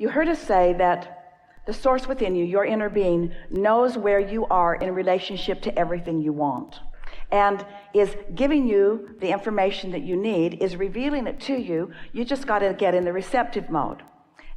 You heard us say that the source within you, your inner being, knows where you are in relationship to everything you want, and is giving you the information that you need, is revealing it to you. You just got to get in the receptive mode.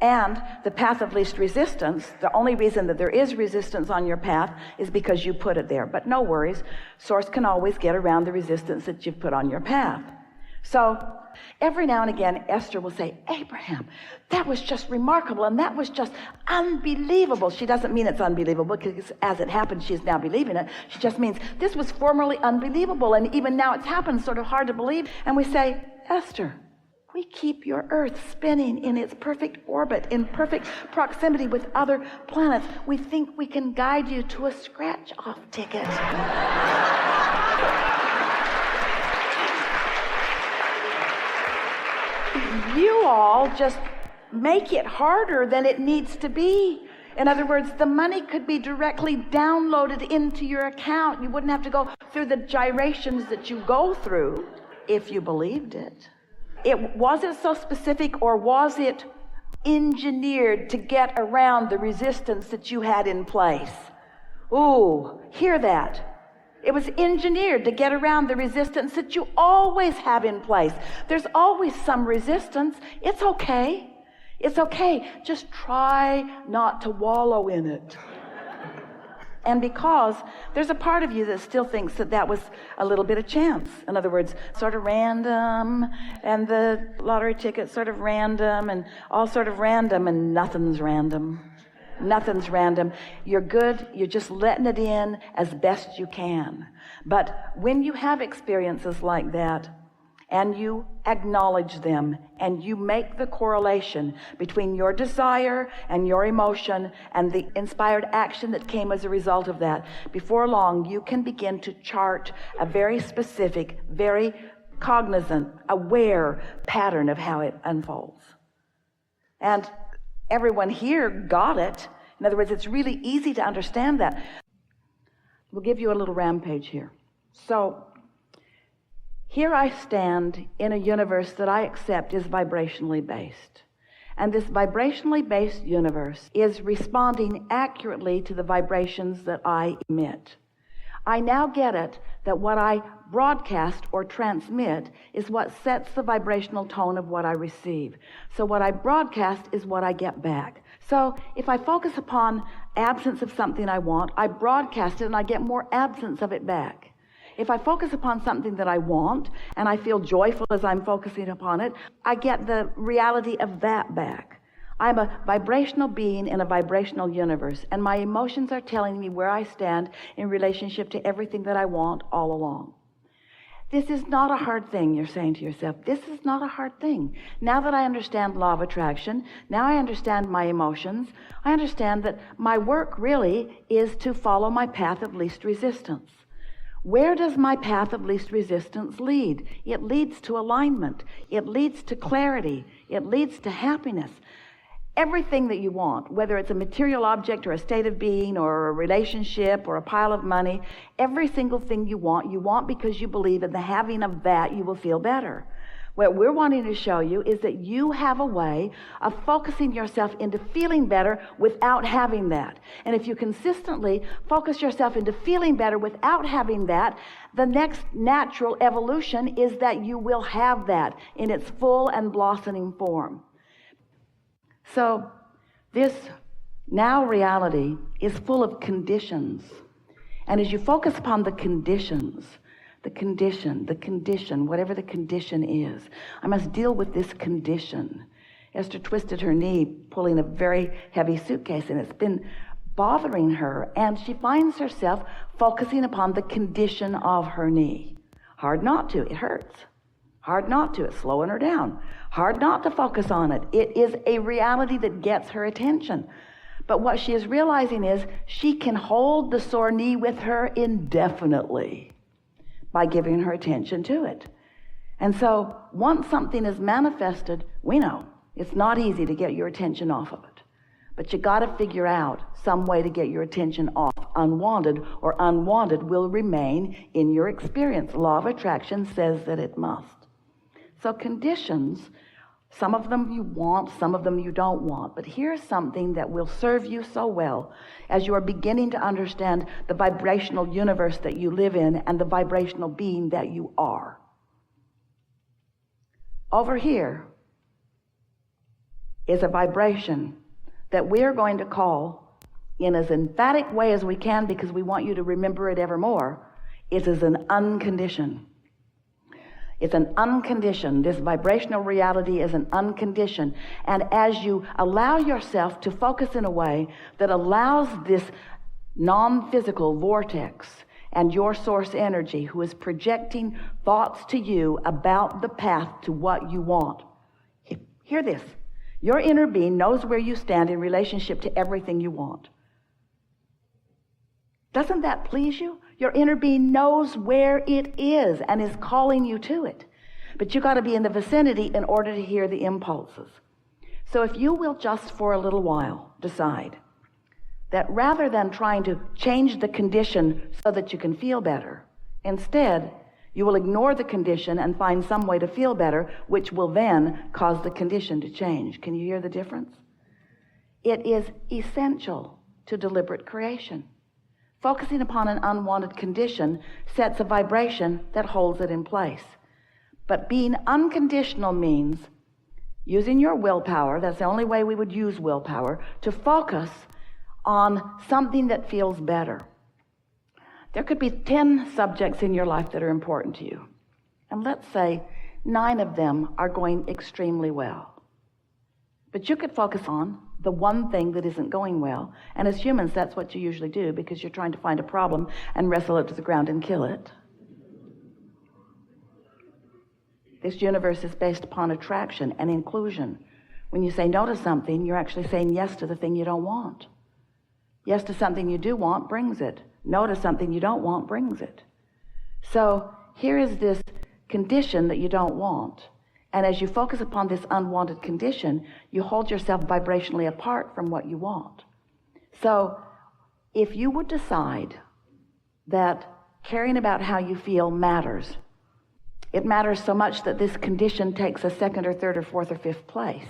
And the path of least resistance, the only reason that there is resistance on your path is because you put it there. But no worries, Source can always get around the resistance that you've put on your path. So every now and again, Esther will say, Abraham, that was just remarkable, and that was just unbelievable. She doesn't mean it's unbelievable, because as it happened, she's now believing it. She just means this was formerly unbelievable, and even now it's happened, sort of hard to believe. And we say, Esther, we keep your earth spinning in its perfect orbit, in perfect proximity with other planets. We think we can guide you to a scratch-off ticket. You all just make it harder than it needs to be. In other words, the money could be directly downloaded into your account. You wouldn't have to go through the gyrations that you go through if you believed it. Was it so specific, or was it engineered to get around the resistance that you had in place? Ooh, hear that. It was engineered to get around the resistance that you always have in place. There's always some resistance. It's okay. It's okay. Just try not to wallow in it. And because there's a part of you that still thinks that that was a little bit of chance. In other words, sort of random, and the lottery ticket sort of random, and all sort of random, and nothing's random. Nothing's random. You're good. You're just letting it in as best you can. But when you have experiences like that, and you acknowledge them, and you make the correlation between your desire and your emotion and the inspired action that came as a result of that, before long you can begin to chart a very specific, very cognizant, aware pattern of how it unfolds. And everyone here got it. In other words, it's really easy to understand that. We'll give you a little rampage here. So here I stand in a universe that I accept is vibrationally based. And this vibrationally based universe is responding accurately to the vibrations that I emit. I now get it that what I broadcast or transmit is what sets the vibrational tone of what I receive. So what I broadcast is what I get back. So if I focus upon absence of something I want, I broadcast it and I get more absence of it back. If I focus upon something that I want and I feel joyful as I'm focusing upon it, I get the reality of that back. I'm a vibrational being in a vibrational universe, and my emotions are telling me where I stand in relationship to everything that I want all along. This is not a hard thing, you're saying to yourself. This is not a hard thing. Now that I understand law of attraction, now I understand my emotions, I understand that my work really is to follow my path of least resistance. Where does my path of least resistance lead? It leads to alignment. It leads to clarity. It leads to happiness. Everything that you want, whether it's a material object or a state of being or a relationship or a pile of money, every single thing you want because you believe in the having of that you will feel better. What we're wanting to show you is that you have a way of focusing yourself into feeling better without having that. And if you consistently focus yourself into feeling better without having that, the next natural evolution is that you will have that in its full and blossoming form. So this now reality is full of conditions. And as you focus upon the conditions, the condition, whatever the condition is, I must deal with this condition. Esther twisted her knee, pulling a very heavy suitcase, and it's been bothering her, and she finds herself focusing upon the condition of her knee. Hard not to, it hurts. Hard not to, it's slowing her down. Hard not to focus on it. It is a reality that gets her attention. But what she is realizing is she can hold the sore knee with her indefinitely by giving her attention to it. And so once something is manifested, we know it's not easy to get your attention off of it. But you got to figure out some way to get your attention off. Unwanted or unwanted will remain in your experience. Law of attraction says that it must. So conditions Some of them you want, some of them you don't want. But here's something that will serve you so well as you are beginning to understand the vibrational universe that you live in and the vibrational being that you are. Over here is a vibration that we're going to call, in as emphatic way as we can because we want you to remember it evermore, it is an unconditioned. It's an unconditioned. This vibrational reality is an unconditioned. And as you allow yourself to focus in a way that allows this non-physical vortex and your source energy who is projecting thoughts to you about the path to what you want. Hear this. Your inner being knows where you stand in relationship to everything you want. Doesn't that please you? Your inner being knows where it is and is calling you to it. But you got to be in the vicinity in order to hear the impulses. So if you will just for a little while decide that rather than trying to change the condition so that you can feel better, instead you will ignore the condition and find some way to feel better, which will then cause the condition to change. Can you hear the difference? It is essential to deliberate creation. Focusing upon an unwanted condition sets a vibration that holds it in place. But being unconditional means using your willpower, that's the only way we would use willpower, to focus on something that feels better. There could be 10 subjects in your life that are important to you. And let's say 9 of them are going extremely well. But you could focus on the one thing that isn't going well. And as humans, that's what you usually do because you're trying to find a problem and wrestle it to the ground and kill it. This universe is based upon attraction and inclusion. When you say no to something, you're actually saying yes to the thing you don't want. Yes to something you do want brings it. No to something you don't want brings it. So here is this condition that you don't want. And as you focus upon this unwanted condition, you hold yourself vibrationally apart from what you want. So if you would decide that caring about how you feel matters, it matters so much that this condition takes a second or third or fourth or fifth place.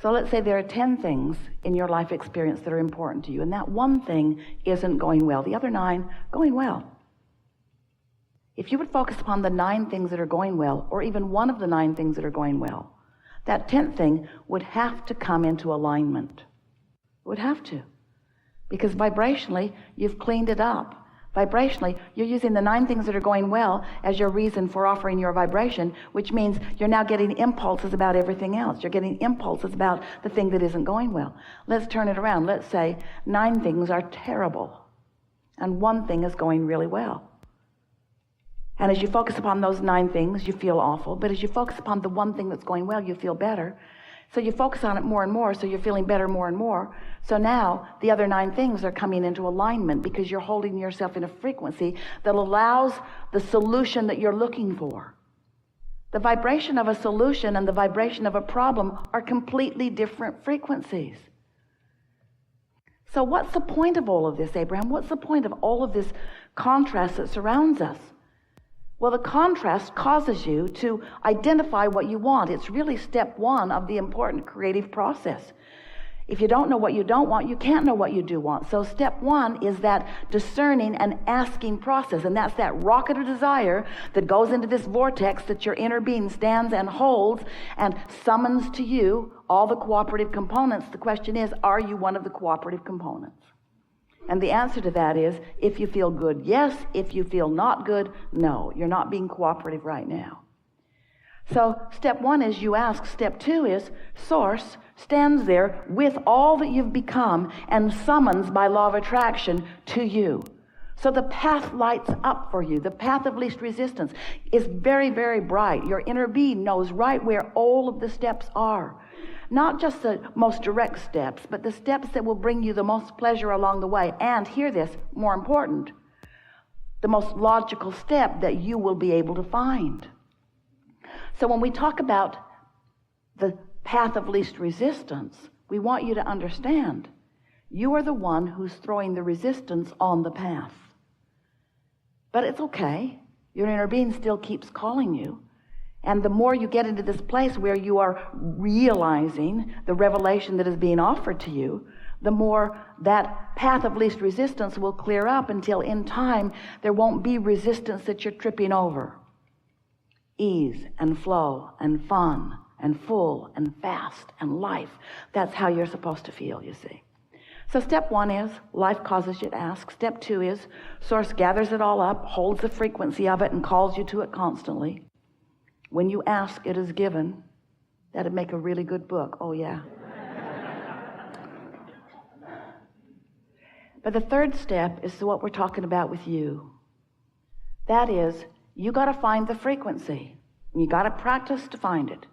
So let's say there are 10 things in your life experience that are important to you, and that one thing isn't going well. The other 9 going well. If you would focus upon the 9 things that are going well, or even one of the 9 things that are going well, that 10th thing would have to come into alignment. It would have to. Because vibrationally, you've cleaned it up. Vibrationally, you're using the 9 things that are going well as your reason for offering your vibration, which means you're now getting impulses about everything else. You're getting impulses about the thing that isn't going well. Let's turn it around. Let's say 9 things are terrible, and 1 thing is going really well. And as you focus upon those 9 things, you feel awful. But as you focus upon the one thing that's going well, you feel better. So you focus on it more and more, so you're feeling better more and more. So now the other 9 things are coming into alignment because you're holding yourself in a frequency that allows the solution that you're looking for. The vibration of a solution and the vibration of a problem are completely different frequencies. So what's the point of all of this, Abraham? What's the point of all of this contrast that surrounds us? Well, the contrast causes you to identify what you want. It's really step 1 of the important creative process. If you don't know what you don't want, you can't know what you do want. So step 1 is that discerning and asking process. And that's that rocket of desire that goes into this vortex that your inner being stands and holds and summons to you all the cooperative components. The question is, are you one of the cooperative components? And the answer to that is, if you feel good, yes. If you feel not good, no. You're not being cooperative right now. So step 1 is you ask. Step 2 is Source stands there with all that you've become and summons by law of attraction to you. So the path lights up for you. The path of least resistance is very, very bright. Your inner being knows right where all of the steps are. Not just the most direct steps, but the steps that will bring you the most pleasure along the way. And hear this, more important, the most logical step that you will be able to find. So when we talk about the path of least resistance, we want you to understand you are the one who's throwing the resistance on the path. But it's okay. Your inner being still keeps calling you. And the more you get into this place where you are realizing the revelation that is being offered to you, the more that path of least resistance will clear up until in time there won't be resistance that you're tripping over. Ease and flow and fun and full and fast and life. That's how you're supposed to feel, you see. So step 1 is life causes you to ask. Step 2 is Source gathers it all up, holds the frequency of it, and calls you to it constantly. When you ask, it is given. That'd make a really good book. Oh, yeah. But the third step is what we're talking about with you. That is, you got to find the frequency. You got to practice to find it,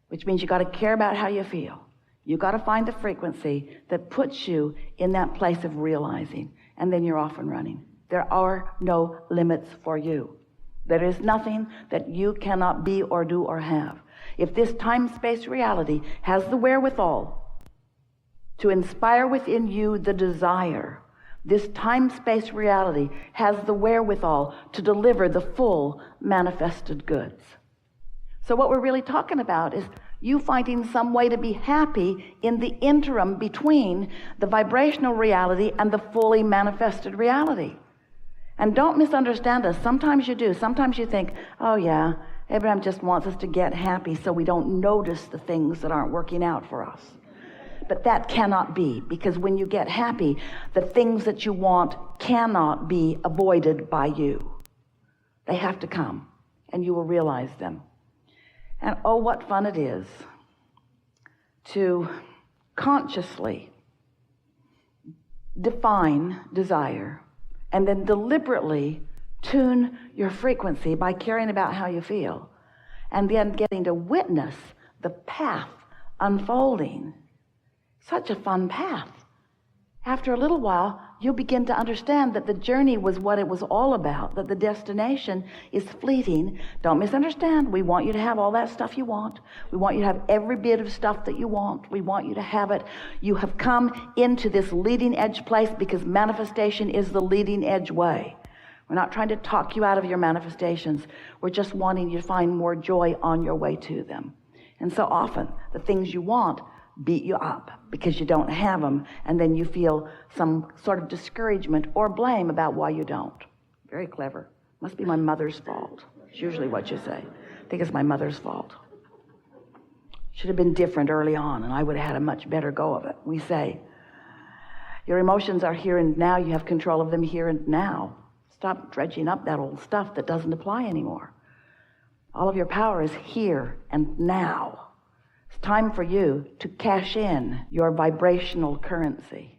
which means you got to care about how you feel. You got to find the frequency that puts you in that place of realizing, and then you're off and running. There are no limits for you. There is nothing that you cannot be or do or have. If this time-space reality has the wherewithal to inspire within you the desire, this time-space reality has the wherewithal to deliver the full manifested goods. So what we're really talking about is you finding some way to be happy in the interim between the vibrational reality and the fully manifested reality. And don't misunderstand us. Sometimes you do. Sometimes you think, oh yeah, Abraham just wants us to get happy so we don't notice the things that aren't working out for us. But that cannot be, because when you get happy, the things that you want cannot be avoided by you. They have to come, and you will realize them. And oh, what fun it is to consciously define desire and then deliberately tune your frequency by caring about how you feel, and then getting to witness the path unfolding. Such a fun path. After a little while, you'll begin to understand that the journey was what it was all about, that the destination is fleeting. Don't misunderstand. We want you to have all that stuff you want. We want you to have every bit of stuff that you want. We want you to have it. You have come into this leading edge place because manifestation is the leading edge way. We're not trying to talk you out of your manifestations. We're just wanting you to find more joy on your way to them. And so often, the things you want beat you up because you don't have them, and then you feel some sort of discouragement or blame about why you don't. Very clever. Must be my mother's fault. It's usually what you say. I think it's my mother's fault. Should have been different early on, and I would have had a much better go of it. We say, your emotions are here and now. You have control of them here and now. Stop dredging up that old stuff that doesn't apply anymore. All of your power is here and now. It's time for you to cash in your vibrational currency.